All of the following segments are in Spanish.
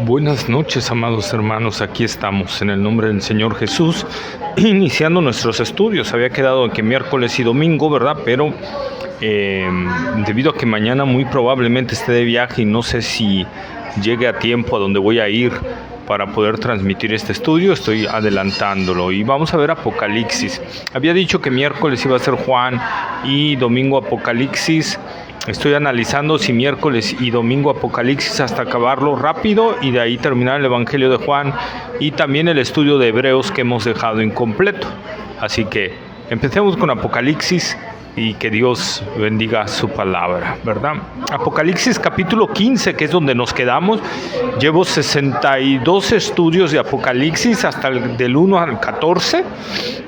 Buenas noches, amados hermanos. Aquí estamos en el nombre del Señor Jesús, iniciando nuestros estudios. Había quedado en que miércoles y domingo, ¿verdad? Pero debido a que mañana muy probablemente esté de viaje y no sé si llegue a tiempo a donde voy a ir para poder transmitir este estudio, estoy adelantándolo y vamos a ver Apocalipsis. Había dicho que miércoles iba a ser Juan y domingo Apocalipsis. Estoy analizando si miércoles y domingo Apocalipsis hasta acabarlo rápido y de ahí terminar el Evangelio de Juan y también el estudio de Hebreos que hemos dejado incompleto. Así que empecemos con Apocalipsis y que Dios bendiga su palabra, ¿verdad? Apocalipsis capítulo 15, que es donde nos quedamos. Llevo 62 estudios de Apocalipsis hasta del 1 al 14,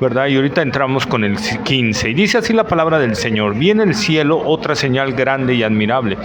¿verdad? Y ahorita entramos con el 15. Y dice así la palabra del Señor: vi en el cielo otra señal grande y admirable,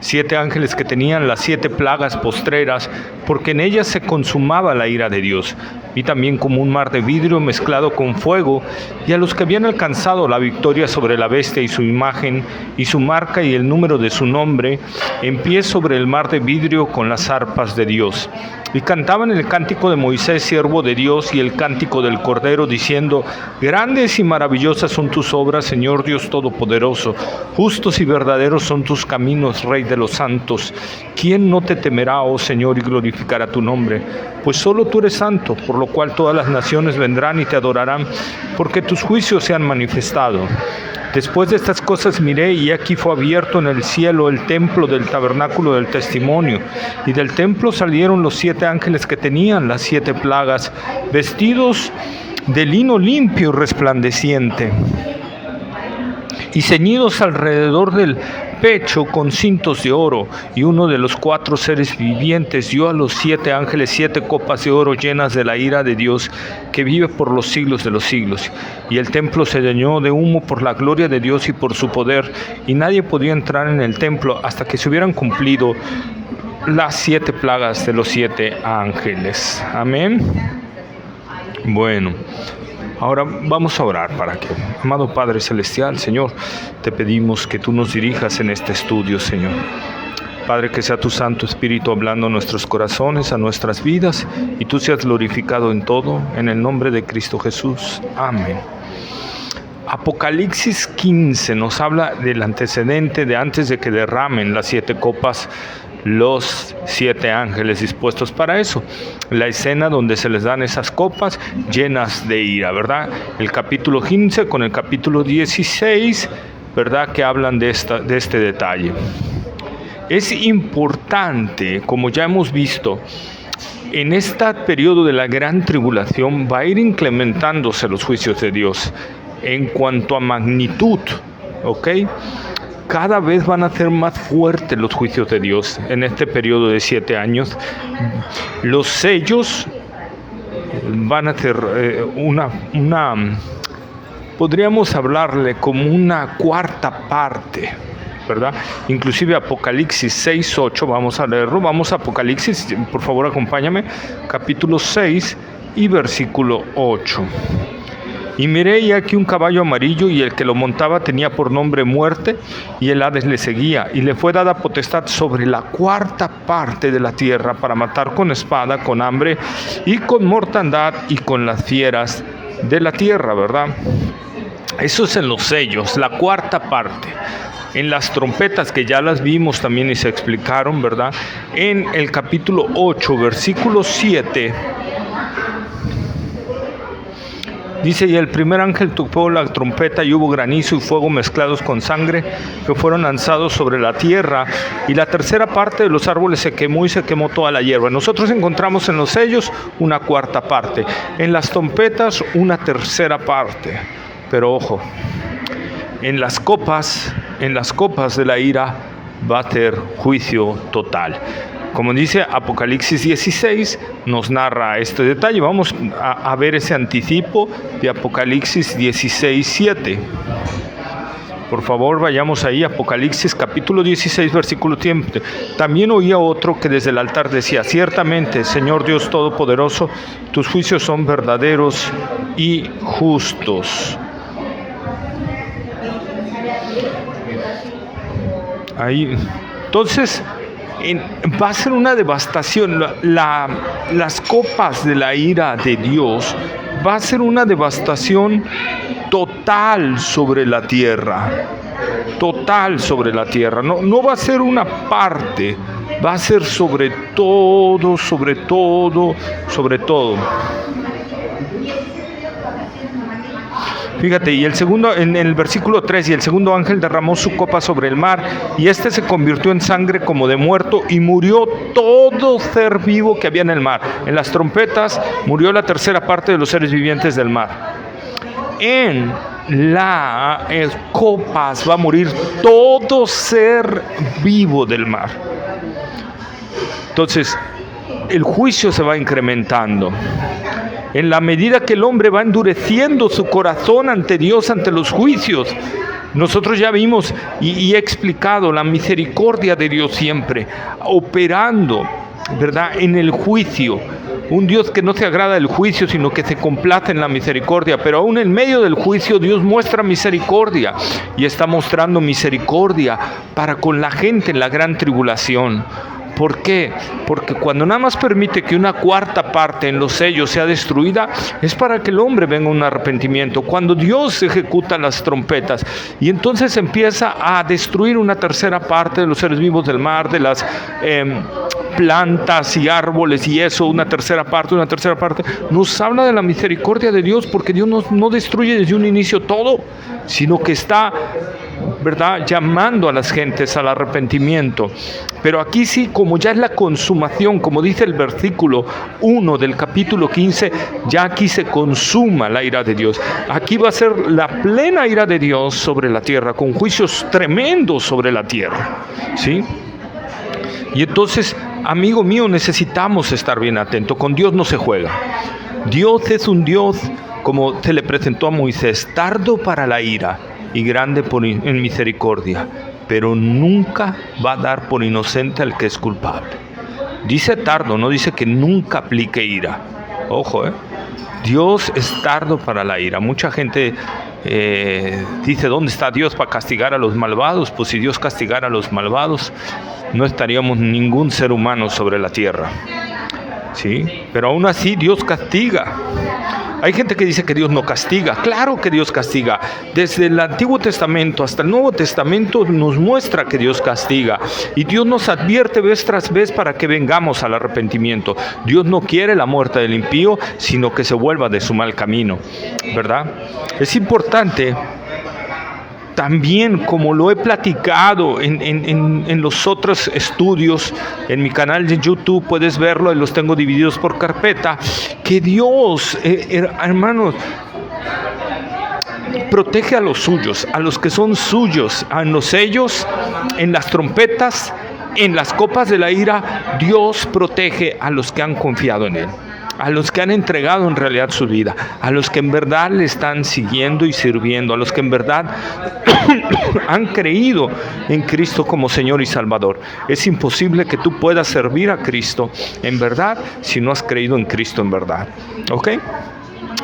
7 ángeles que tenían las 7 plagas postreras, porque en ellas se consumaba la ira de Dios. Vi también como un mar de vidrio mezclado con fuego, y a los que habían alcanzado la victoria sobre la bestia y su imagen, y su marca y el número de su nombre, en pie sobre el mar de vidrio con las arpas de Dios. Y cantaban el cántico de Moisés, siervo de Dios, y el cántico del Cordero, diciendo: grandes y maravillosas son tus obras, Señor Dios Todopoderoso. Justos y verdaderos son tus caminos, Rey de los santos. ¿Quién no te temerá, oh Señor, y glorificará tu nombre? Pues solo tú eres santo, por lo cual todas las naciones vendrán y te adorarán, porque tus juicios se han manifestado. Después de estas cosas miré, y aquí fue abierto en el cielo el templo del tabernáculo del testimonio, y del templo salieron los 7 ángeles que tenían las 7 plagas, vestidos de lino limpio y resplandeciente, y ceñidos alrededor del pecho con cintos de oro. Y uno de los 4 seres vivientes dio a los 7 ángeles 7 copas de oro llenas de la ira de Dios, que vive por los siglos de los siglos. Y el templo se llenó de humo por la gloria de Dios y por su poder, y nadie podía entrar en el templo hasta que se hubieran cumplido las 7 plagas de los 7 ángeles. Amén. Bueno, ahora vamos a orar para que, amado Padre Celestial, Señor, te pedimos que tú nos dirijas en este estudio, Señor. Padre, que sea tu Santo Espíritu hablando a nuestros corazones, a nuestras vidas, y tú seas glorificado en todo, en el nombre de Cristo Jesús. Amén. Apocalipsis 15 nos habla del antecedente de antes de que derramen las 7 copas los 7 ángeles dispuestos para eso. La escena donde se les dan esas copas llenas de ira, ¿verdad? El capítulo 15 con el capítulo 16, ¿verdad? Que hablan de este detalle. Es importante, como ya hemos visto, en este periodo de la gran tribulación va a ir incrementándose los juicios de Dios en cuanto a magnitud, ¿ok? Cada vez van a ser más fuertes los juicios de Dios en este periodo de 7 años. Los sellos van a ser podríamos hablarle como una cuarta parte, ¿verdad? Inclusive Apocalipsis 6:8, vamos a leerlo. Vamos a Apocalipsis, por favor acompáñame, capítulo 6 y versículo 8. Y miré, y aquí un caballo amarillo, y el que lo montaba tenía por nombre Muerte, y el Hades le seguía, y le fue dada potestad sobre la cuarta parte de la tierra, para matar con espada, con hambre, y con mortandad, y con las fieras de la tierra, ¿verdad? Eso es en los sellos, la cuarta parte. En las trompetas, que ya las vimos también y se explicaron, ¿verdad? En el capítulo 8, versículo 7, dice: y el primer ángel tocó la trompeta, y hubo granizo y fuego mezclados con sangre, que fueron lanzados sobre la tierra, y la tercera parte de los árboles se quemó, y se quemó toda la hierba. Nosotros encontramos en los sellos una cuarta parte, en las trompetas una tercera parte. Pero ojo, en las copas de la ira va a ser juicio total. Como dice Apocalipsis 16, nos narra este detalle. Vamos a ver ese anticipo de Apocalipsis 16:7. Por favor, vayamos ahí, Apocalipsis capítulo 16, versículo 7. También oía otro que desde el altar decía: ciertamente, Señor Dios Todopoderoso, tus juicios son verdaderos y justos. Ahí, entonces, va a ser una devastación. Las copas de la ira de Dios va a ser una devastación total sobre la tierra. Total sobre la tierra. No va a ser una parte, va a ser sobre todo, sobre todo, sobre todo. Fíjate, y el segundo, en el versículo 3, y el segundo ángel derramó su copa sobre el mar, y este se convirtió en sangre como de muerto, y murió todo ser vivo que había en el mar. En las trompetas murió la tercera parte de los seres vivientes del mar. En las copas va a morir todo ser vivo del mar. Entonces, el juicio se va incrementando. En la medida que el hombre va endureciendo su corazón ante Dios, ante los juicios. Nosotros ya vimos y he explicado la misericordia de Dios siempre, operando, ¿verdad?, en el juicio. Un Dios que no se agrada del juicio, sino que se complace en la misericordia. Pero aún en medio del juicio, Dios muestra misericordia. Y está mostrando misericordia para con la gente en la gran tribulación. ¿Por qué? Porque cuando nada más permite que una cuarta parte en los sellos sea destruida, es para que el hombre venga a un arrepentimiento. Cuando Dios ejecuta las trompetas y entonces empieza a destruir una tercera parte de los seres vivos del mar, de las plantas y árboles y eso, una tercera parte, nos habla de la misericordia de Dios, porque Dios no destruye desde un inicio todo, sino que está, ¿verdad?, llamando a las gentes al arrepentimiento. Pero aquí sí, como ya es la consumación, como dice el versículo 1 del capítulo 15, ya aquí se consuma la ira de Dios. Aquí va a ser la plena ira de Dios sobre la tierra, con juicios tremendos sobre la tierra, ¿sí? Y entonces, amigo mío, necesitamos estar bien atentos. Con Dios no se juega. Dios es un Dios, como se le presentó a Moisés, tardo para la ira y grande en misericordia, pero nunca va a dar por inocente al que es culpable. Dice tardo, no dice que nunca aplique ira. Ojo, Dios es tardo para la ira. Mucha gente dice, ¿dónde está Dios para castigar a los malvados? Pues si Dios castigara a los malvados, no estaríamos ningún ser humano sobre la tierra, ¿sí? Pero aún así Dios castiga. Hay gente que dice que Dios no castiga. Claro que Dios castiga. Desde el Antiguo Testamento hasta el Nuevo Testamento nos muestra que Dios castiga. Y Dios nos advierte vez tras vez para que vengamos al arrepentimiento. Dios no quiere la muerte del impío, sino que se vuelva de su mal camino, ¿verdad? Es importante también, como lo he platicado en los otros estudios, en mi canal de YouTube puedes verlo, y los tengo divididos por carpeta, que Dios, hermanos, protege a los suyos, a los que son suyos, en los sellos, en las trompetas, en las copas de la ira. Dios protege a los que han confiado en Él, a los que han entregado en realidad su vida, a los que en verdad le están siguiendo y sirviendo, a los que en verdad han creído en Cristo como Señor y Salvador. Es imposible que tú puedas servir a Cristo en verdad si no has creído en Cristo en verdad, ¿ok?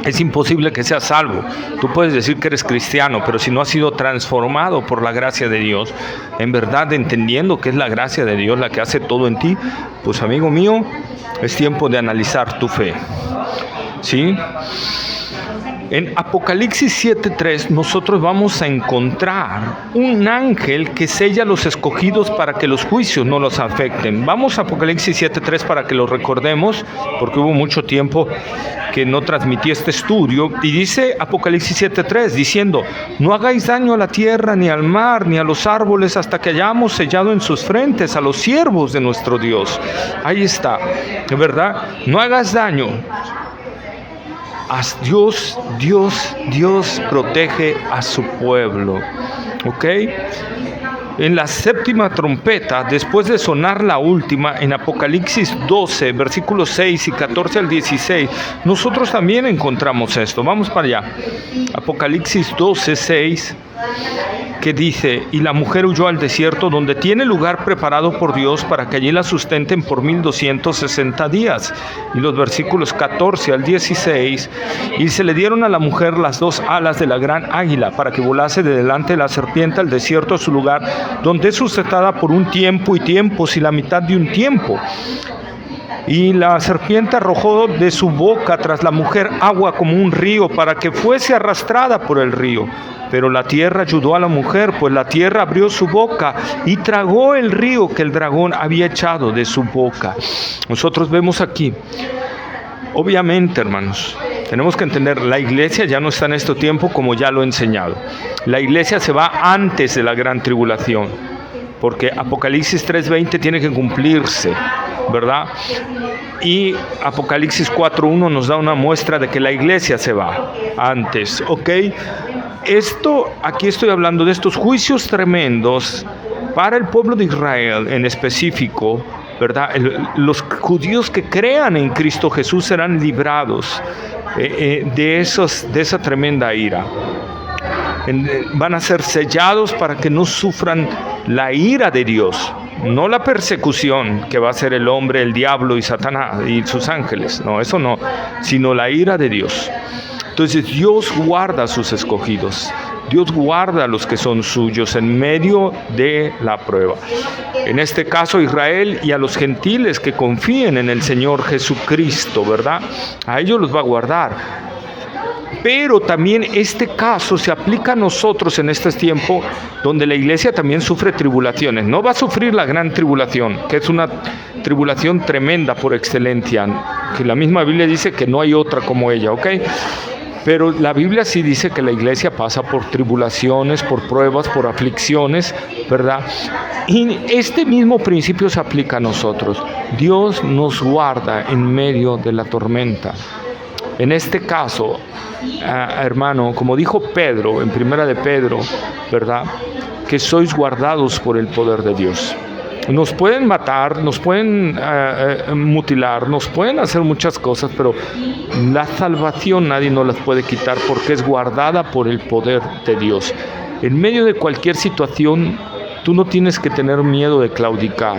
Es imposible que seas salvo. Tú puedes decir que eres cristiano, pero si no has sido transformado por la gracia de Dios, en verdad entendiendo que es la gracia de Dios la que hace todo en ti, pues amigo mío, es tiempo de analizar tu fe, ¿sí? En Apocalipsis 7:3 nosotros vamos a encontrar un ángel que sella a los escogidos para que los juicios no los afecten. Vamos a Apocalipsis 7:3 para que lo recordemos, porque hubo mucho tiempo que no transmití este estudio. Y dice Apocalipsis 7:3, diciendo: no hagáis daño a la tierra, ni al mar, ni a los árboles, hasta que hayamos sellado en sus frentes a los siervos de nuestro Dios. Ahí está, de verdad, no hagas daño. Dios protege a su pueblo, ¿ok? En la séptima trompeta, después de sonar la última, en Apocalipsis 12, versículos 6 y 14 al 16, nosotros también encontramos esto. Vamos para allá. Apocalipsis 12, 6. que dice: y la mujer huyó al desierto, donde tiene lugar preparado por Dios para que allí la sustenten por 1260 días. Y los versículos 14 al 16: y se le dieron a la mujer las 2 alas de la gran águila, para que volase de delante de la serpiente al desierto, a su lugar, donde es sujetada por un tiempo y tiempos y la mitad de un tiempo. Y la serpiente arrojó de su boca tras la mujer agua como un río, para que fuese arrastrada por el río. Pero la tierra ayudó a la mujer, pues la tierra abrió su boca y tragó el río que el dragón había echado de su boca. Nosotros vemos aquí, obviamente, hermanos, tenemos que entender, la iglesia ya no está en este tiempo, como ya lo he enseñado. La iglesia se va antes de la gran tribulación, porque Apocalipsis 3:20 tiene que cumplirse, ¿verdad? Y Apocalipsis 4:1 nos da una muestra de que la iglesia se va antes, ¿ok? Aquí estoy hablando de estos juicios tremendos para el pueblo de Israel en específico, ¿verdad? Los judíos que crean en Cristo Jesús serán librados de esa tremenda ira. Van a ser sellados para que no sufran la ira de Dios, no la persecución que va a hacer el hombre, el diablo y Satanás y sus ángeles, no, eso no, sino la ira de Dios. Entonces Dios guarda a sus escogidos, Dios guarda a los que son suyos en medio de la prueba. En este caso Israel y a los gentiles que confíen en el Señor Jesucristo, ¿verdad? A ellos los va a guardar. Pero también este caso se aplica a nosotros en este tiempo donde la iglesia también sufre tribulaciones. No va a sufrir la gran tribulación, que es una tribulación tremenda por excelencia, que la misma Biblia dice que no hay otra como ella, ¿ok? Pero la Biblia sí dice que la iglesia pasa por tribulaciones, por pruebas, por aflicciones, ¿verdad? Y este mismo principio se aplica a nosotros. Dios nos guarda en medio de la tormenta. En este caso, hermano, como dijo Pedro en Primera de Pedro, ¿verdad? Que sois guardados por el poder de Dios. Nos pueden matar, nos pueden mutilar, nos pueden hacer muchas cosas, pero la salvación nadie nos las puede quitar porque es guardada por el poder de Dios. En medio de cualquier situación, tú no tienes que tener miedo de claudicar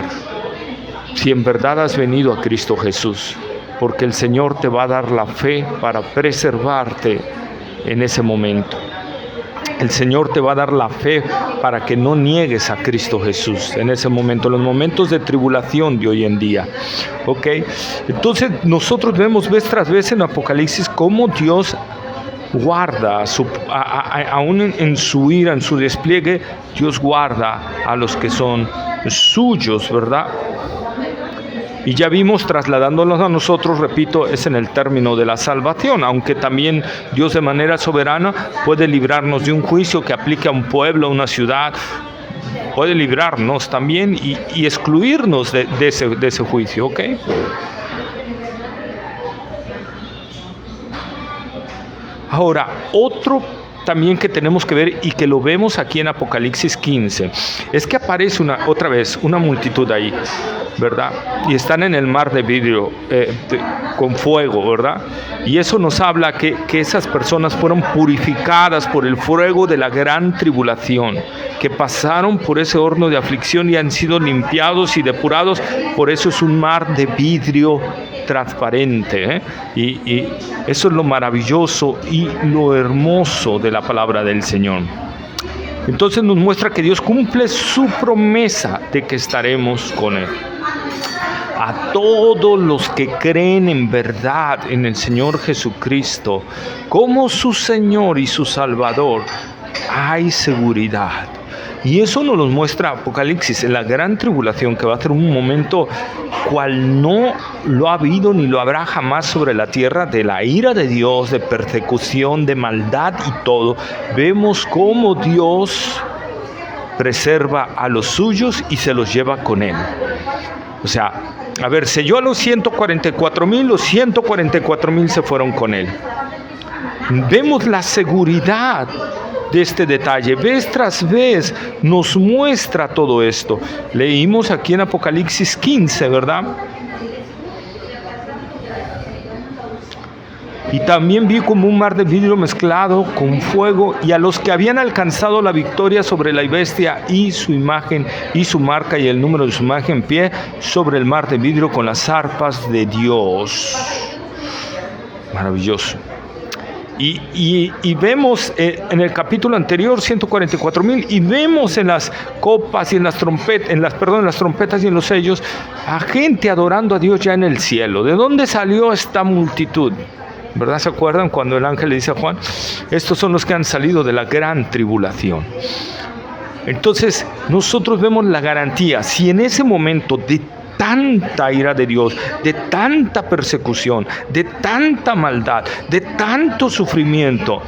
si en verdad has venido a Cristo Jesús, porque el Señor te va a dar la fe para preservarte en ese momento. El Señor te va a dar la fe para que no niegues a Cristo Jesús en ese momento, en los momentos de tribulación de hoy en día. ¿Ok? Entonces nosotros vemos vez tras vez en Apocalipsis cómo Dios guarda, aún en su ira, en su despliegue, Dios guarda a los que son suyos, ¿verdad? Y ya vimos, trasladándolos a nosotros, repito, es en el término de la salvación, aunque también Dios de manera soberana puede librarnos de un juicio que aplique a un pueblo, a una ciudad, puede librarnos también y excluirnos de ese juicio, ¿ok? Ahora, otro también que tenemos que ver y que lo vemos aquí en Apocalipsis 15, es que aparece otra vez una multitud ahí, ¿verdad? Y están en el mar de vidrio con fuego, ¿verdad? Y eso nos habla que esas personas fueron purificadas por el fuego de la gran tribulación, que pasaron por ese horno de aflicción y han sido limpiados y depurados. Por eso es un mar de vidrio transparente, ¿eh? Y eso es lo maravilloso y lo hermoso de la palabra del Señor. Entonces nos muestra que Dios cumple su promesa de que estaremos con Él. A todos los que creen en verdad en el Señor Jesucristo como su Señor y su Salvador, hay seguridad. Y eso nos lo muestra Apocalipsis, en la gran tribulación, que va a ser un momento cual no lo ha habido ni lo habrá jamás sobre la tierra, de la ira de Dios, de persecución, de maldad y todo. Vemos cómo Dios preserva a los suyos y se los lleva con Él. O sea, a ver, selló a los 144,000, los 144,000 se fueron con Él. Vemos la seguridad de este detalle, vez tras vez nos muestra todo esto. Leímos aquí en Apocalipsis 15, ¿verdad? Y también vi como un mar de vidrio mezclado con fuego, y a los que habían alcanzado la victoria sobre la bestia y su imagen y su marca y el número de su imagen en pie sobre el mar de vidrio con las arpas de Dios. Maravilloso. Y vemos en el capítulo anterior 144,000, y vemos en las copas y en las trompetas, en las trompetas y en los sellos, a gente adorando a Dios ya en el cielo. ¿De dónde salió esta multitud? ¿Verdad? ¿Se acuerdan cuando el ángel le dice a Juan? Estos son los que han salido de la gran tribulación. Entonces nosotros vemos la garantía. Si en ese momento de tanta ira de Dios, de tanta persecución, de tanta maldad, de tanto sufrimiento,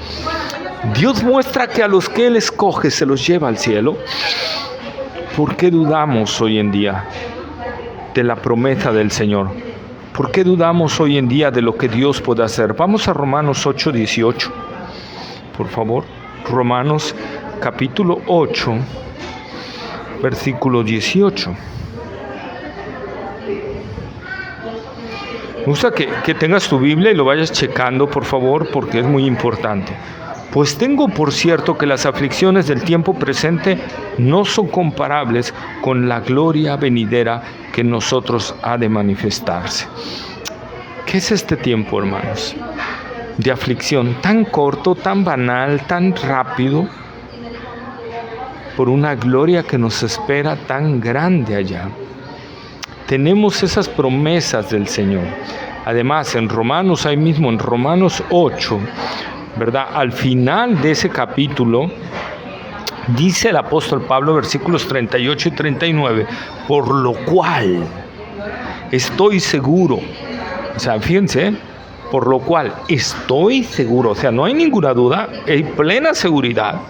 Dios muestra que a los que Él escoge se los lleva al cielo, ¿por qué dudamos hoy en día de la promesa del Señor? ¿Por qué dudamos hoy en día de lo que Dios puede hacer? Vamos a Romanos 8:18, por favor. Romanos capítulo 8, versículo 18. Me gusta que tengas tu Biblia y lo vayas checando, por favor, porque es muy importante. Pues tengo por cierto que las aflicciones del tiempo presente no son comparables con la gloria venidera que en nosotros ha de manifestarse. ¿Qué es este tiempo, hermanos? De aflicción, tan corto, tan banal, tan rápido, por una gloria que nos espera tan grande allá. Tenemos esas promesas del Señor. Además, en Romanos, ahí mismo en Romanos 8, ¿verdad? Al final de ese capítulo, dice el apóstol Pablo, versículos 38 y 39, por lo cual estoy seguro, o sea, fíjense, por lo cual estoy seguro, o sea, no hay ninguna duda, hay plena seguridad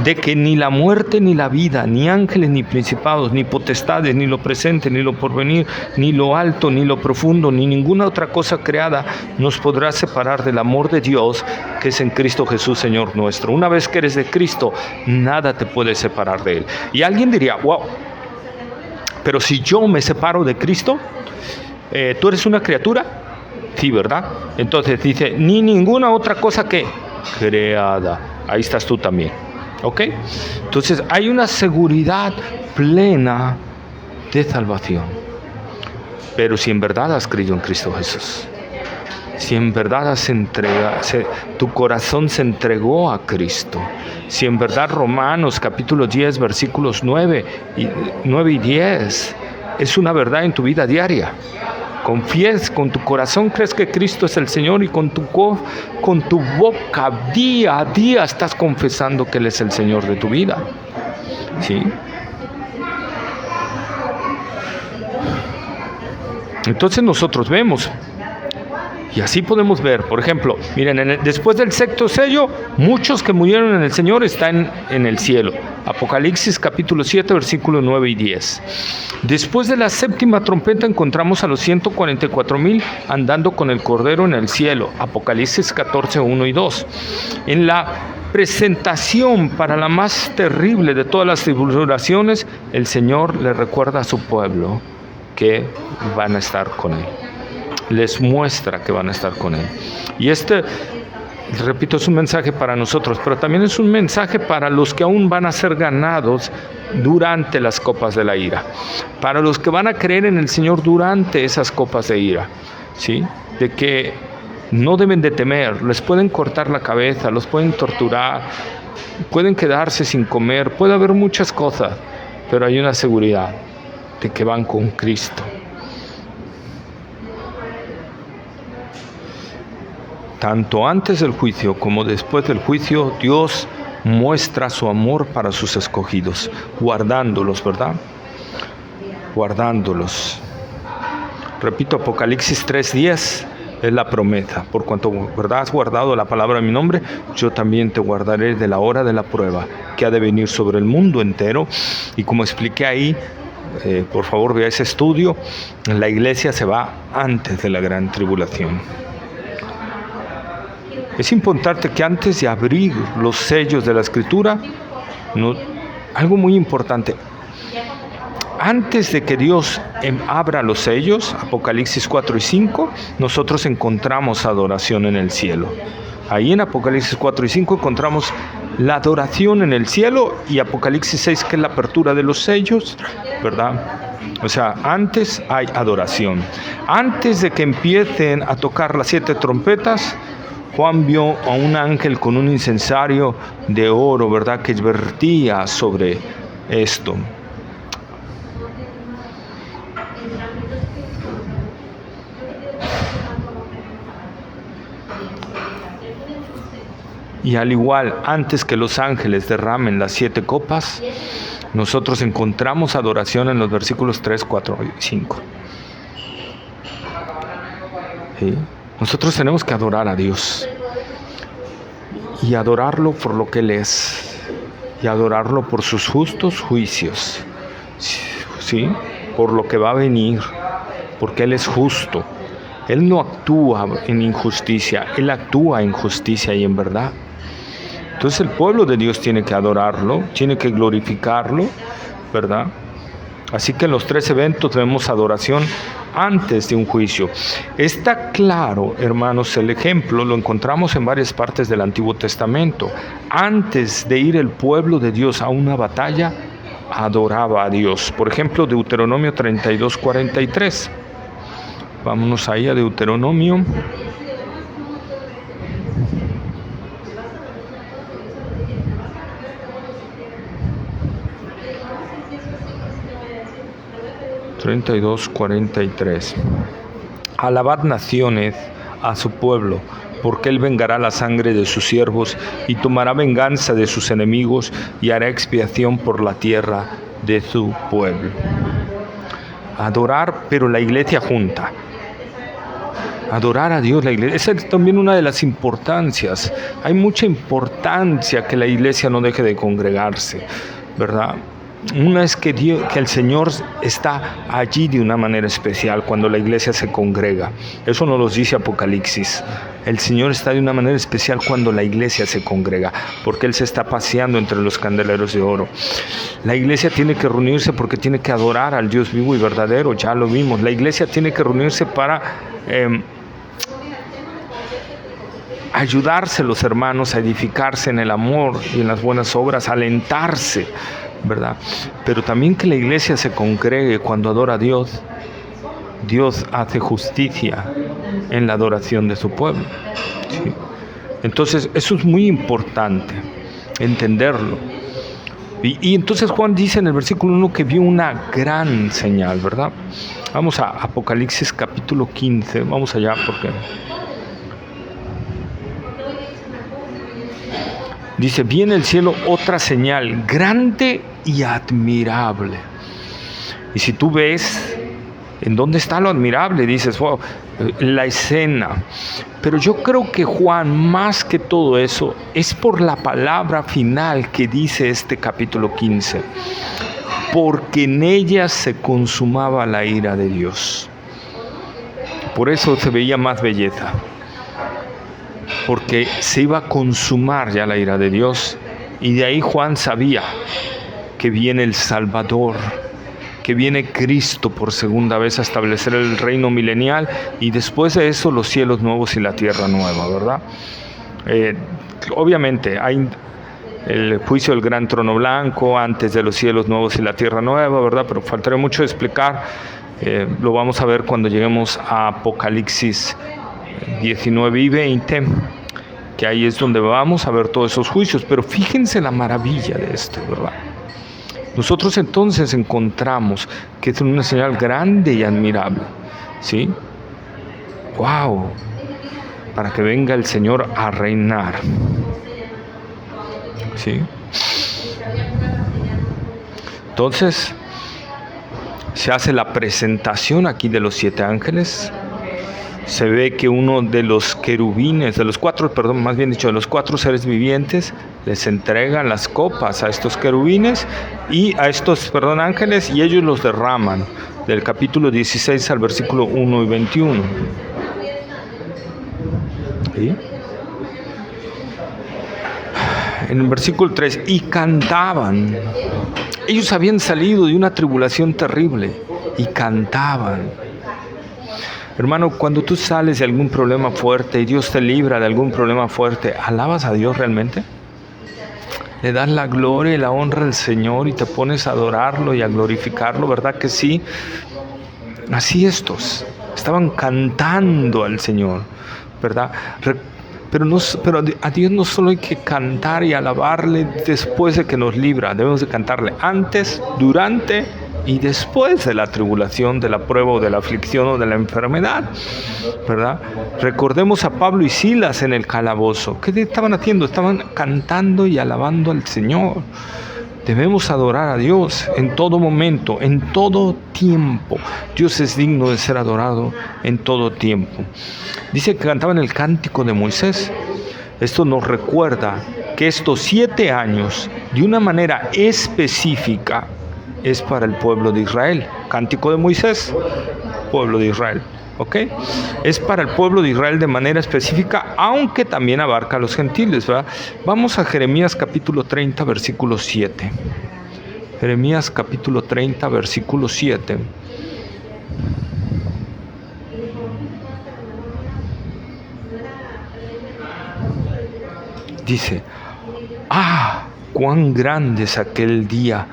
de que ni la muerte ni la vida, ni ángeles ni principados, ni potestades, ni lo presente, ni lo porvenir, ni lo alto, ni lo profundo, ni ninguna otra cosa creada nos podrá separar del amor de Dios que es en Cristo Jesús, Señor nuestro. Una vez que eres de Cristo, nada te puede separar de Él. Y alguien diría, wow, pero si yo me separo de Cristo, ¿tú eres una criatura? Sí, ¿verdad? Entonces dice, ni ninguna otra cosa que creada. Ahí estás tú también. ¿Ok? Entonces hay una seguridad plena de salvación. Pero si en verdad has creído en Cristo Jesús, si en verdad tu corazón se entregó a Cristo, si en verdad Romanos capítulo 10 versículos 9 y 10 es una verdad en tu vida diaria, confíes con tu corazón, crees que Cristo es el Señor, y con tu boca día a día estás confesando que Él es el Señor de tu vida. ¿Sí? Entonces nosotros vemos, y así podemos ver, por ejemplo, miren, después del sexto sello, muchos que murieron en el Señor están en el cielo. Apocalipsis capítulo 7, versículos 9 y 10. Después de la séptima trompeta encontramos a los 144,000 andando con el Cordero en el cielo. Apocalipsis 14, 1 y 2. En la presentación para la más terrible de todas las tribulaciones, el Señor le recuerda a su pueblo que van a estar con Él. Les muestra que van a estar con Él. Y repito, es un mensaje para nosotros, pero también es un mensaje para los que aún van a ser ganados durante las copas de la ira, para los que van a creer en el Señor durante esas copas de ira, ¿sí? De que no deben de temer, les pueden cortar la cabeza, los pueden torturar, pueden quedarse sin comer, puede haber muchas cosas, pero hay una seguridad de que van con Cristo. Tanto antes del juicio como después del juicio, Dios muestra su amor para sus escogidos, guardándolos, ¿verdad? Guardándolos. Repito, Apocalipsis 3:10 es la promesa. Por cuanto, ¿verdad?, has guardado la palabra de mi nombre, yo también te guardaré de la hora de la prueba que ha de venir sobre el mundo entero. Y como expliqué ahí, por favor vea ese estudio, la iglesia se va antes de la gran tribulación. Es importante que antes de abrir los sellos de la Escritura, algo muy importante, Antes de que Dios abra los sellos, Apocalipsis 4 y 5, nosotros encontramos adoración en el cielo. Ahí en Apocalipsis 4 y 5 encontramos la adoración en el cielo, y Apocalipsis 6, que es la apertura de los sellos, ¿verdad? O sea, antes hay adoración. Antes de que empiecen a tocar las 7 trompetas, Juan vio a un ángel con un incensario de oro, ¿verdad?, que vertía sobre esto. Y al igual, antes que los ángeles derramen las 7 copas, nosotros encontramos adoración en los versículos 3, 4 y 5. ¿Sí? Nosotros tenemos que adorar a Dios, y adorarlo por lo que Él es, y adorarlo por sus justos juicios, ¿sí? Por lo que va a venir, porque Él es justo. Él no actúa en injusticia, Él actúa en justicia y en verdad. Entonces el pueblo de Dios tiene que adorarlo, tiene que glorificarlo, ¿verdad? Así que en los 3 eventos vemos adoración antes de un juicio. Está claro, hermanos, el ejemplo lo encontramos en varias partes del Antiguo Testamento. Antes de ir el pueblo de Dios a una batalla, adoraba a Dios. Por ejemplo, Deuteronomio 32, 43. Vámonos ahí a Deuteronomio. (32:43). Alabad naciones a su pueblo, porque Él vengará la sangre de sus siervos y tomará venganza de sus enemigos y hará expiación por la tierra de su pueblo. Adorar, pero la iglesia junta. Adorar a Dios, la iglesia. Esa es también una de las importancias. Hay mucha importancia que la iglesia no deje de congregarse, ¿verdad? Una es que el Señor está allí de una manera especial cuando la iglesia se congrega. Eso nos lo dice Apocalipsis. El Señor está de una manera especial cuando la iglesia se congrega, porque Él se está paseando entre los candeleros de oro. La iglesia tiene que reunirse porque tiene que adorar al Dios vivo y verdadero, ya lo vimos. La iglesia tiene que reunirse para ayudarse los hermanos a edificarse en el amor y en las buenas obras, alentarse, ¿verdad? Pero también que la iglesia se congregue cuando adora a Dios. Dios hace justicia en la adoración de su pueblo, ¿sí? Entonces eso es muy importante entenderlo. Y entonces Juan dice en el versículo 1 que vio una gran señal, ¿verdad? Vamos a Apocalipsis capítulo 15, vamos allá porque dice: vi en el cielo otra señal grande y admirable. Y si tú ves en dónde está lo admirable, dices, wow, la escena. Pero yo creo que Juan, más que todo eso, es por la palabra final que dice este capítulo 15. Porque en ella se consumaba la ira de Dios. Por eso se veía más belleza. Porque se iba a consumar ya la ira de Dios. Y de ahí Juan sabía que viene el Salvador, que viene Cristo por segunda vez a establecer el reino milenial, y después de eso los cielos nuevos y la tierra nueva, ¿verdad? Obviamente hay el juicio del gran trono blanco antes de los cielos nuevos y la tierra nueva, ¿verdad? Pero faltaría mucho explicar. Lo vamos a ver cuando lleguemos a Apocalipsis 19 y 20, que ahí es donde vamos a ver todos esos juicios. Pero fíjense la maravilla de esto, ¿verdad? Nosotros entonces encontramos que es una señal grande y admirable, ¿sí? ¡Wow! Para que venga el Señor a reinar, ¿sí? Entonces se hace la presentación aquí de los 7 ángeles. Se ve que uno de los querubines, de los 4 seres vivientes, les entregan las copas a estos querubines y a estos, ángeles, y ellos los derraman, del capítulo 16 al versículo 1 y 21. ¿Sí? En el versículo 3, y cantaban Ellos habían salido de una tribulación terrible y cantaban. Hermano, cuando tú sales de algún problema fuerte y Dios te libra de algún problema fuerte, ¿alabas a Dios realmente? Le das la gloria y la honra al Señor y te pones a adorarlo y a glorificarlo, ¿verdad que sí? Así estos estaban cantando al Señor, ¿verdad? Pero a Dios no solo hay que cantar y alabarle después de que nos libra, debemos de cantarle antes, durante y después de la tribulación, de la prueba o de la aflicción o de la enfermedad, ¿verdad? Recordemos a Pablo y Silas en el calabozo. ¿Qué estaban haciendo? Estaban cantando y alabando al Señor. Debemos adorar a Dios en todo momento, en todo tiempo. Dios es digno de ser adorado en todo tiempo. Dice que cantaban el cántico de Moisés. Esto nos recuerda que estos 7 años, de una manera específica, es para el pueblo de Israel. Cántico de Moisés, pueblo de Israel. ¿Ok? Es para el pueblo de Israel de manera específica, aunque también abarca a los gentiles, ¿verdad? Vamos a Jeremías capítulo 30, versículo 7. Jeremías capítulo 30, versículo 7. Dice: ¡ah! ¡Cuán grande es aquel día!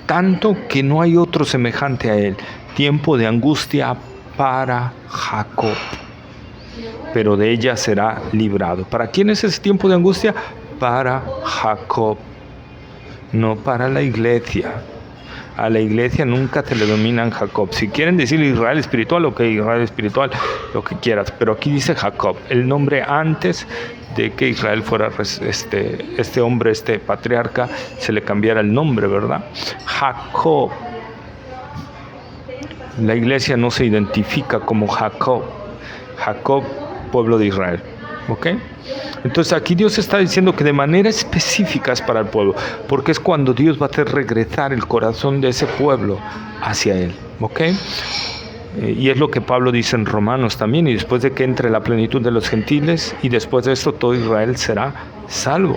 Tanto que no hay otro semejante a él. Tiempo de angustia para Jacob, pero de ella será librado. ¿Para quién es ese tiempo de angustia? Para Jacob, no para la iglesia. A la iglesia nunca se le denominan Jacob. Si quieren decir Israel espiritual, ok, Israel espiritual, lo que quieras, pero aquí dice Jacob, el nombre antes de que Israel fuera este hombre, este patriarca, se le cambiara el nombre, ¿verdad? Jacob. La iglesia no se identifica como Jacob. Jacob, pueblo de Israel. ¿Ok? Entonces aquí Dios está diciendo que de manera específica es para el pueblo, porque es cuando Dios va a hacer regresar el corazón de ese pueblo hacia Él. ¿Ok? Y es lo que Pablo dice en Romanos también, y después de que entre la plenitud de los gentiles, y después de esto todo Israel será salvo.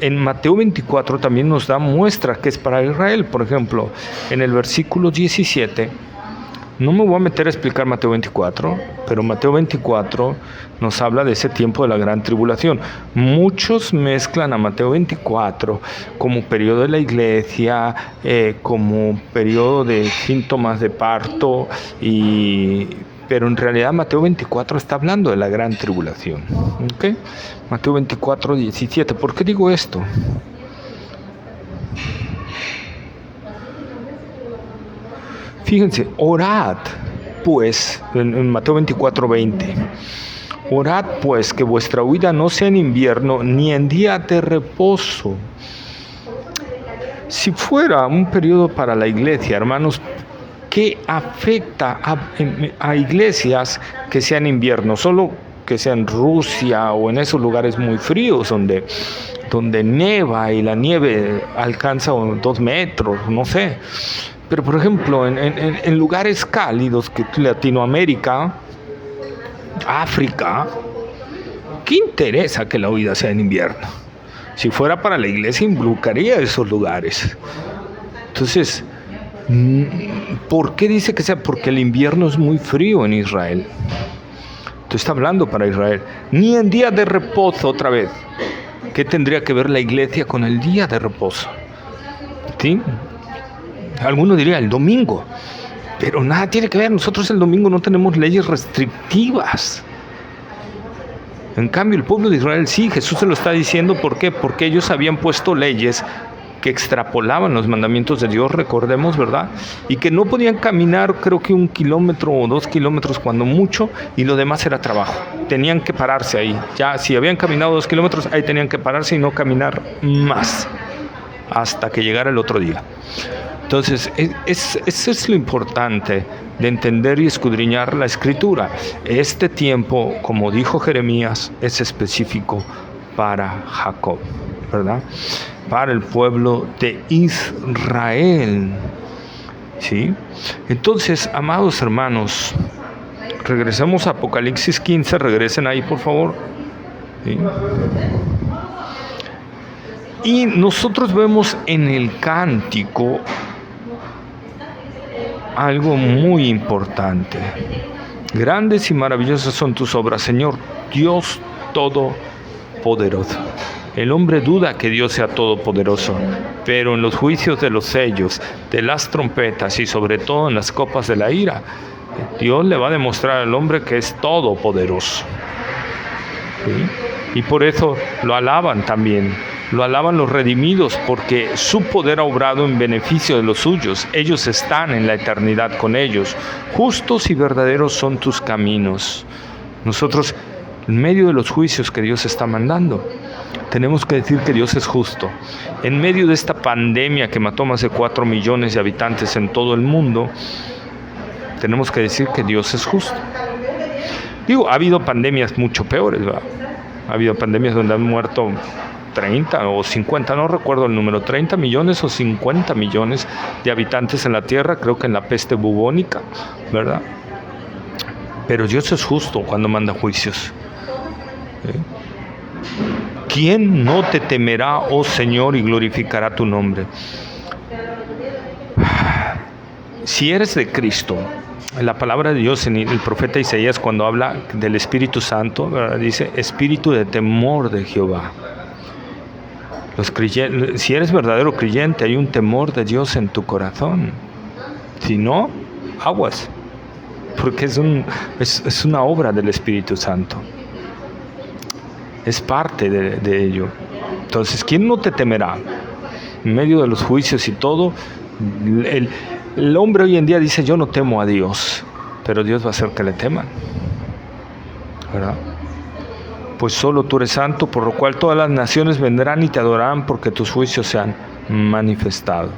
En Mateo 24 también nos da muestra que es para Israel. Por ejemplo, en el versículo 17, no me voy a meter a explicar Mateo 24, pero Mateo 24 nos habla de ese tiempo de la gran tribulación. Muchos mezclan a Mateo 24 como periodo de la iglesia, como periodo de síntomas de parto, pero en realidad Mateo 24 está hablando de la gran tribulación. ¿Okay? Mateo 24, 17. ¿Por qué digo esto? Fíjense, orad pues, en Mateo 24, 20. Orad pues que vuestra huida no sea en invierno ni en día de reposo. Si fuera un periodo para la iglesia, hermanos, ¿qué afecta a iglesias que sean invierno? Solo que sea en Rusia o en esos lugares muy fríos donde neva y la nieve alcanza 2 metros, no sé. Pero por ejemplo, en lugares cálidos que Latinoamérica, África, ¿qué interesa que la huida sea en invierno? Si fuera para la iglesia, involucraría esos lugares. Entonces, ¿por qué dice que sea? Porque el invierno es muy frío en Israel. Entonces está hablando para Israel. Ni en día de reposo, otra vez. ¿Qué tendría que ver la iglesia con el día de reposo? ¿Sí? Alguno diría el domingo, pero nada tiene que ver. Nosotros el domingo no tenemos leyes restrictivas. En cambio, el pueblo de Israel sí, Jesús se lo está diciendo. ¿Por qué? Porque ellos habían puesto leyes que extrapolaban los mandamientos de Dios, recordemos, ¿verdad? Y que no podían caminar, creo que 1 kilómetro o 2 kilómetros cuando mucho, y lo demás era trabajo. Tenían que pararse ahí. Ya, si habían caminado 2 kilómetros, ahí tenían que pararse y no caminar más hasta que llegara el otro día. Entonces, eso es lo importante de entender y escudriñar la Escritura. Este tiempo, como dijo Jeremías, es específico para Jacob, ¿verdad? Para el pueblo de Israel, ¿sí? Entonces, amados hermanos, regresemos a Apocalipsis 15, regresen ahí, por favor. ¿Sí? Y nosotros vemos en el cántico algo muy importante. Grandes y maravillosas son tus obras, Señor, Dios Todopoderoso. El hombre duda que Dios sea todopoderoso, pero en los juicios de los sellos, de las trompetas y sobre todo en las copas de la ira, Dios le va a demostrar al hombre que es todopoderoso. ¿Sí? Y por eso lo alaban también. Lo alaban los redimidos porque su poder ha obrado en beneficio de los suyos. Ellos están en la eternidad con ellos. Justos y verdaderos son tus caminos. Nosotros, en medio de los juicios que Dios está mandando, tenemos que decir que Dios es justo. En medio de esta pandemia que mató más de 4 millones de habitantes en todo el mundo, tenemos que decir que Dios es justo. Digo, ha habido pandemias mucho peores, ¿verdad? Ha habido pandemias donde han muerto 30 o 50, no recuerdo el número, 30 millones o 50 millones de habitantes en la tierra, creo que en la peste bubónica, ¿verdad? Pero Dios es justo cuando manda juicios. ¿Quién no te temerá, oh Señor, y glorificará tu nombre? Si eres de Cristo, la palabra de Dios en el profeta Isaías, cuando habla del Espíritu Santo, ¿verdad? Dice espíritu de temor de Jehová. Si eres verdadero creyente, hay un temor de Dios en tu corazón. Si no, aguas, porque es una obra del Espíritu Santo. Es parte de ello. Entonces, ¿quién no te temerá? En medio de los juicios y todo, el hombre hoy en día dice, yo no temo a Dios, pero Dios va a hacer que le teman, ¿verdad? Pues solo tú eres santo, por lo cual todas las naciones vendrán y te adorarán, porque tus juicios se han manifestado.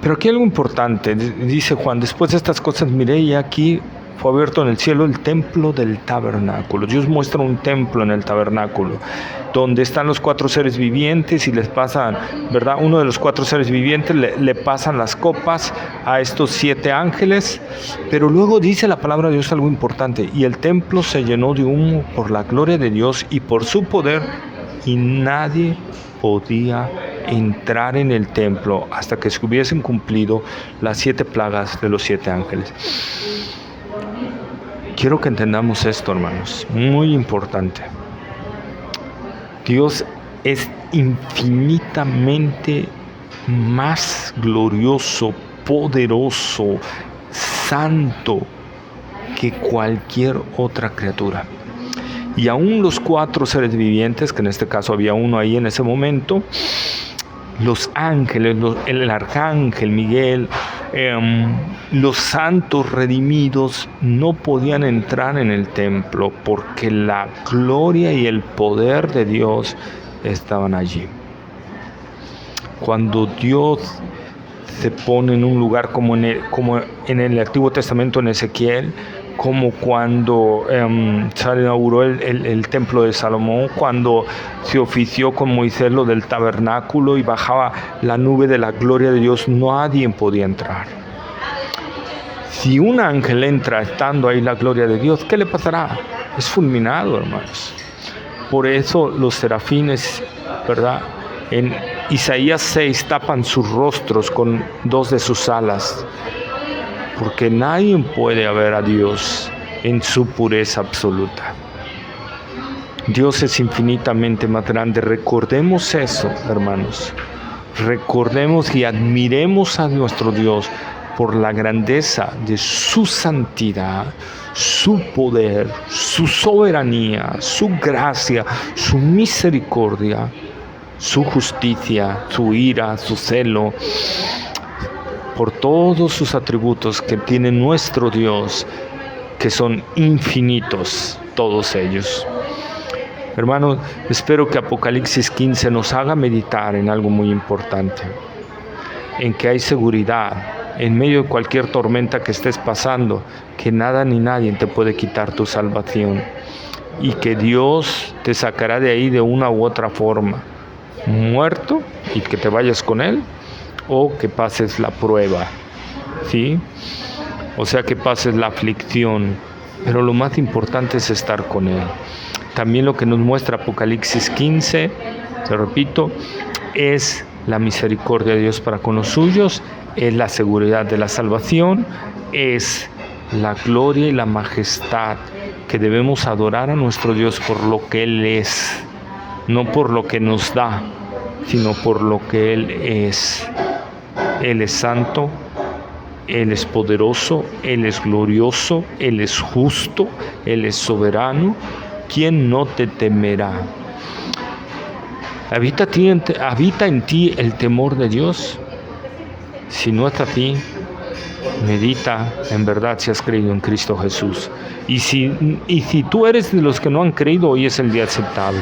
Pero aquí hay algo importante, dice Juan, después de estas cosas miré y aquí fue abierto en el cielo el templo del tabernáculo. Dios muestra un templo en el tabernáculo, donde están los 4 seres vivientes y les pasan, ¿verdad? Uno de los 4 seres vivientes le pasan las copas a estos 7 ángeles, pero luego dice la palabra de Dios algo importante, y el templo se llenó de humo por la gloria de Dios y por su poder, y nadie podía entrar en el templo hasta que se hubiesen cumplido las 7 plagas de los 7 ángeles. Quiero que entendamos esto, hermanos, muy importante. Dios es infinitamente más glorioso, poderoso, santo que cualquier otra criatura. Y aún los 4 seres vivientes, que en este caso había uno ahí en ese momento, los ángeles, el arcángel Miguel, los santos redimidos no podían entrar en el templo porque la gloria y el poder de Dios estaban allí. Cuando Dios se pone en un lugar como en el Antiguo Testamento en Ezequiel, como cuando se inauguró el templo de Salomón, cuando se ofició con Moisés lo del tabernáculo y bajaba la nube de la gloria de Dios, nadie podía entrar. Si un ángel entra estando ahí la gloria de Dios, ¿qué le pasará? Es fulminado, hermanos. Por eso los serafines, ¿verdad? En Isaías 6 tapan sus rostros con 2 de sus alas, porque nadie puede ver a Dios en su pureza absoluta. Dios es infinitamente más grande. Recordemos eso, hermanos. Recordemos y admiremos a nuestro Dios por la grandeza de su santidad, su poder, su soberanía, su gracia, su misericordia, su justicia, su ira, su celo, por todos sus atributos que tiene nuestro Dios, que son infinitos todos ellos. Hermanos, espero que Apocalipsis 15 nos haga meditar en algo muy importante, en que hay seguridad en medio de cualquier tormenta que estés pasando, que nada ni nadie te puede quitar tu salvación, y que Dios te sacará de ahí de una u otra forma, muerto y que te vayas con Él, o que pases la prueba, ¿sí? O sea, que pases la aflicción, pero lo más importante es estar con Él. También lo que nos muestra Apocalipsis 15 Te repito, es la misericordia de Dios para con los suyos, es la seguridad de la salvación, es la gloria y la majestad que debemos adorar a nuestro Dios por lo que Él es, no por lo que nos da, sino por lo que Él es. Él es santo, Él es poderoso, Él es glorioso, Él es justo, Él es soberano. ¿Quién no te temerá? ¿Habita en ti el temor de Dios? Si no está a ti, medita en verdad si has creído en Cristo Jesús. Y si tú eres de los que no han creído, hoy es el día aceptable.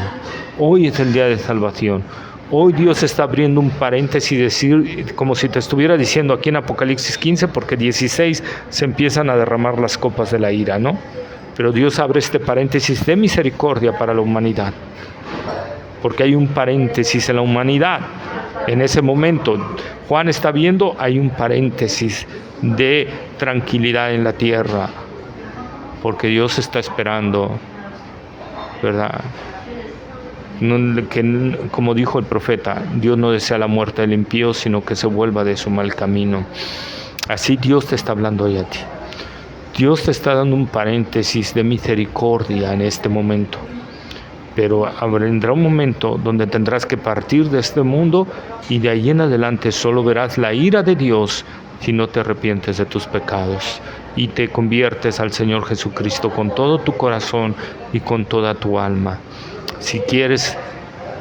Hoy es el día de salvación. Hoy Dios está abriendo un paréntesis, decir, como si te estuviera diciendo aquí en Apocalipsis 15, porque 16 se empiezan a derramar las copas de la ira, ¿no? Pero Dios abre este paréntesis de misericordia para la humanidad, porque hay un paréntesis en la humanidad. En ese momento, Juan está viendo, hay un paréntesis de tranquilidad en la tierra, porque Dios está esperando, ¿verdad? Que, como dijo el profeta, Dios no desea la muerte del impío, sino que se vuelva de su mal camino. Así Dios te está hablando hoy a ti. Dios te está dando un paréntesis de misericordia en este momento. Pero vendrá un momento donde tendrás que partir de este mundo y de ahí en adelante solo verás la ira de Dios si no te arrepientes de tus pecados y te conviertes al Señor Jesucristo con todo tu corazón y con toda tu alma. Si quieres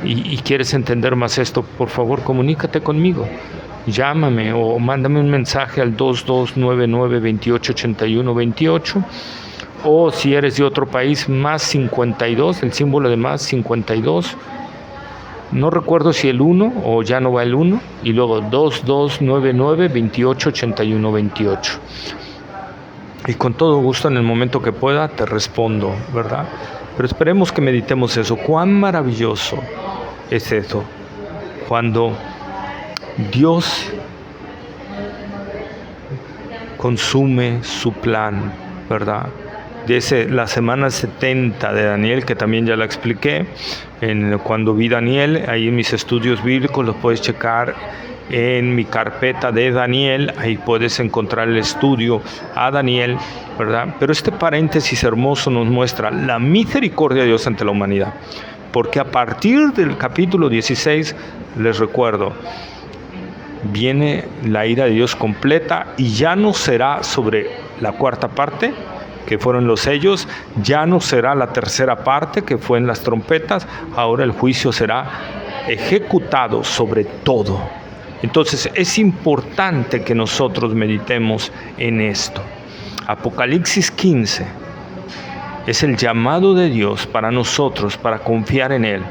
y quieres entender más esto, por favor comunícate conmigo. Llámame o mándame un mensaje al 2299-2881-28. O si eres de otro país, más 52, el símbolo de más 52. No recuerdo si el 1 o ya no va el 1. Y luego 2299-2881-28. Y con todo gusto, en el momento que pueda, te respondo, ¿verdad? Pero esperemos que meditemos eso. Cuán maravilloso es eso, cuando Dios consume su plan, ¿verdad? La semana 70 de Daniel, que también ya la expliqué, cuando vi Daniel, ahí en mis estudios bíblicos los puedes checar en mi carpeta de Daniel, ahí puedes encontrar el estudio a Daniel, ¿verdad? Pero este paréntesis hermoso nos muestra la misericordia de Dios ante la humanidad, porque a partir del capítulo 16, les recuerdo, viene la ira de Dios completa y ya no será sobre la cuarta parte, que fueron los sellos, ya no será la tercera parte, que fue en las trompetas, ahora el juicio será ejecutado sobre todo. Entonces es importante que nosotros meditemos en esto. Apocalipsis 15 es el llamado de Dios para nosotros, para confiar en Él,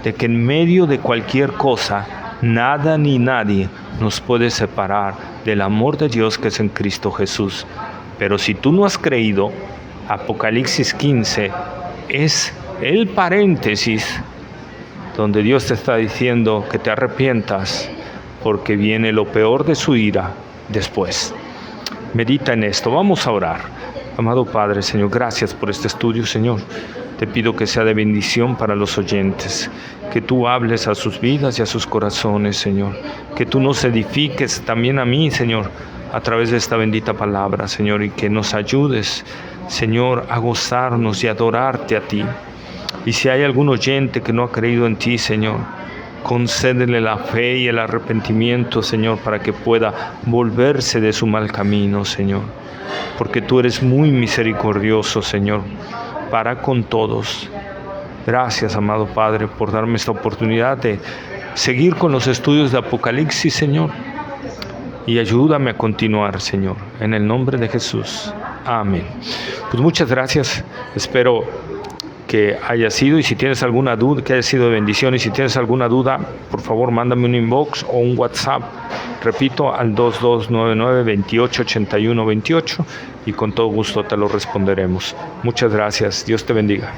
de que en medio de cualquier cosa, nada ni nadie nos puede separar del amor de Dios que es en Cristo Jesús. Pero si tú no has creído, Apocalipsis 15 es el paréntesis donde Dios te está diciendo que te arrepientas, porque viene lo peor de su ira después. Medita en esto, vamos a orar. Amado Padre, Señor, gracias por este estudio, Señor. Te pido que sea de bendición para los oyentes, que tú hables a sus vidas y a sus corazones, Señor. Que tú nos edifiques también a mí, Señor, a través de esta bendita palabra, Señor, y que nos ayudes, Señor, a gozarnos y adorarte a ti. Y si hay algún oyente que no ha creído en ti, Señor, concédele la fe y el arrepentimiento, Señor, para que pueda volverse de su mal camino, Señor. Porque tú eres muy misericordioso, Señor, para con todos. Gracias, amado Padre, por darme esta oportunidad de seguir con los estudios de Apocalipsis, Señor. Y ayúdame a continuar, Señor, en el nombre de Jesús. Amén. Pues muchas gracias. Espero que haya sido, y si tienes alguna duda, que haya sido de bendición, y si tienes alguna duda, por favor, mándame un inbox o un WhatsApp, repito, al 2299-2881-28, y con todo gusto te lo responderemos. Muchas gracias. Dios te bendiga.